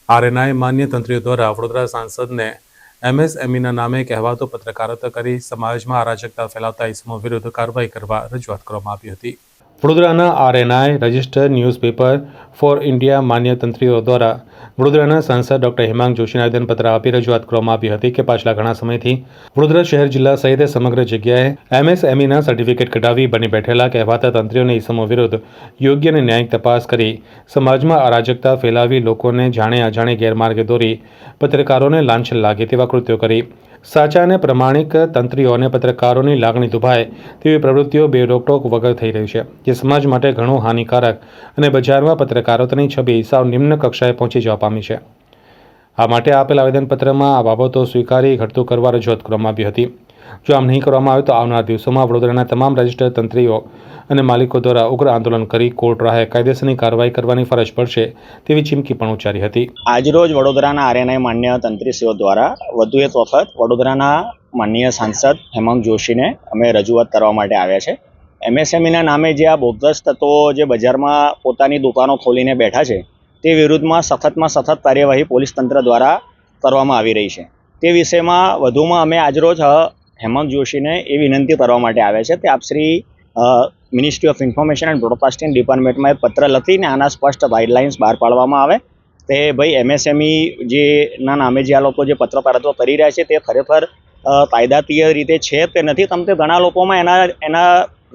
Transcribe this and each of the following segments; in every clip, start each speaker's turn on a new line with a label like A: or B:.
A: RNI માન્ય તંત્રીઓ દ્વારા વડોદરા સાંસદને એમએસએમઈના નામે કહેવાતો પત્રકારત્વ કરી સમાજમાં અરાજકતા ફેલાવતા ઇસમો વિરુદ્ધ કાર્યવાહી કરવા રજૂઆત કરવામાં આવી હતી। વડોદરાના RNI registered newspaper for India માન્ય તંત્રીઓ દ્વારા વડોદરાના સાંસદ ડોક્ટર હેમાંગ જોશીને આવેદનપત્ર આપી રજૂઆત કરવામાં આવી હતી કે પાછલા ઘણા સમયથી વડોદરા શહેર જિલ્લા સહિત સમગ્ર જગ્યાએ એમએસએમઈના સર્ટિફિકેટ કઢાવી બની બેઠેલા કહેવાતા તંત્રીઓને ઇસમો વિરુદ્ધ યોગ્ય અને ન્યાયિક તપાસ કરી સમાજમાં અરાજકતા ફેલાવી લોકોને જાણે અજાણે ગેરમાર્ગે દોરી પત્રકારોને લાંછન લાગે તેવા કૃત્યો કરી સાચા અને પ્રમાણિક તંત્રીઓ અને પત્રકારોની લાગણી દુભાય તેવી પ્રવૃત્તિઓ બેરોકટોક વગર થઈ રહી છે, જે સમાજ માટે ઘણું હાનિકારક અને બજારમાં પત્રકારોની છબી સાવ નિમ્ન કક્ષાએ પહોંચી જવા પામી છે। આ માટે આપેલ આવેદનપત્રમાં આ બાબતો સ્વીકારી ઘટતું કરવા રજૂઆત કરવામાં આવી હતી। જો આમ નહીં કરવામાં આવે તો આવનાર દિવસોમાં વડોદરાના તમામ રજિસ્ટર્ડ તંત્રીઓ અને માલિકો દ્વારા ઉગ્ર આંદોલન કરી કોર્ટ રાહે કાયદેસરની કાર્યવાહી કરવાની ફરજ પડશે તેવી ચીમકી પણ ઉચ્ચારી હતી।
B: આજરોજ વડોદરાના આરએનઆઈ માન્ય તંત્રીશ્રીઓ દ્વારા વધુ એક વખત વડોદરાના માનનીય સાંસદ હેમાંગ જોશીને અમે રજૂઆત કરવા માટે આવ્યા છે। એમએસએમઈના નામે જે આ બોગસ તત્વો જે બજારમાં પોતાની દુકાનો ખોલીને બેઠા છે તે વિરુદ્ધમાં સખત કાર્યવાહી પોલીસ તંત્ર દ્વારા કરવામાં આવી રહી છે। તે વિષયમાં વધુમાં અમે આજરોજ હેમાંગ જોશીને એ વિનંતી કરવા માટે આવ્યા છે કે આપ શ્રી ministry of information and broadcasting ડિપાર્ટમેન્ટમાં એક પત્ર લખીને આના સ્પષ્ટ ગાઈડલાઇન્સ બહાર પાડવામાં આવે તે ભાઈ એમએસએમઈ જે ના નામે જે આ લોકો જે પત્રકારત્વ કરી રહ્યા છે તે ખરેખર કાયદાકીય રીતે છે કે નથી, તમ તે ઘણા લોકોમાં એના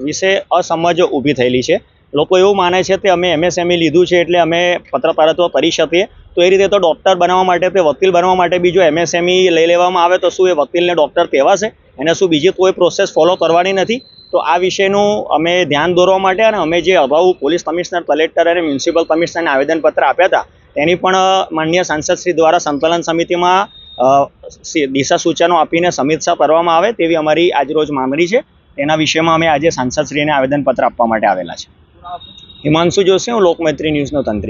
B: વિશે અસમજ ઊભી થયેલી છે। લોકો એવું માને છે કે અમે એમએસએમઈ લીધું છે એટલે અમે પત્રકારત્વ કરી શકીએ, તો એ રીતે તો ડૉક્ટર બનવા માટે કે વકીલ બનવા માટે બી જો એમએસએમઈ લઈ લેવામાં આવે તો શું એ વકીલને ડૉક્ટર કહેવાશે? એને શું બીજી કોઈ પ્રોસેસ ફોલો કરવાની નથી? તો આ વિષયનું અમે ધ્યાન દોરવા માટે અને અમે જે અગાઉ પોલીસ કમિશનર, કલેક્ટર અને મ્યુનિસિપલ કમિશનરને આવેદનપત્ર આપ્યા હતા તેની પણ માનનીય સાંસદશ્રી દ્વારા સંકલન સમિતિમાં દિશા સૂચનો આપીને સમીક્ષા કરવામાં આવે તેવી અમારી આજરોજ માંગણી છે। તેના વિષયમાં અમે આજે સાંસદશ્રીને આવેદનપત્ર આપવા માટે આવેલા છે। હિમાંશુ જોશી, હું લોકમૈત્રી ન્યૂઝનો તંત્રી છું।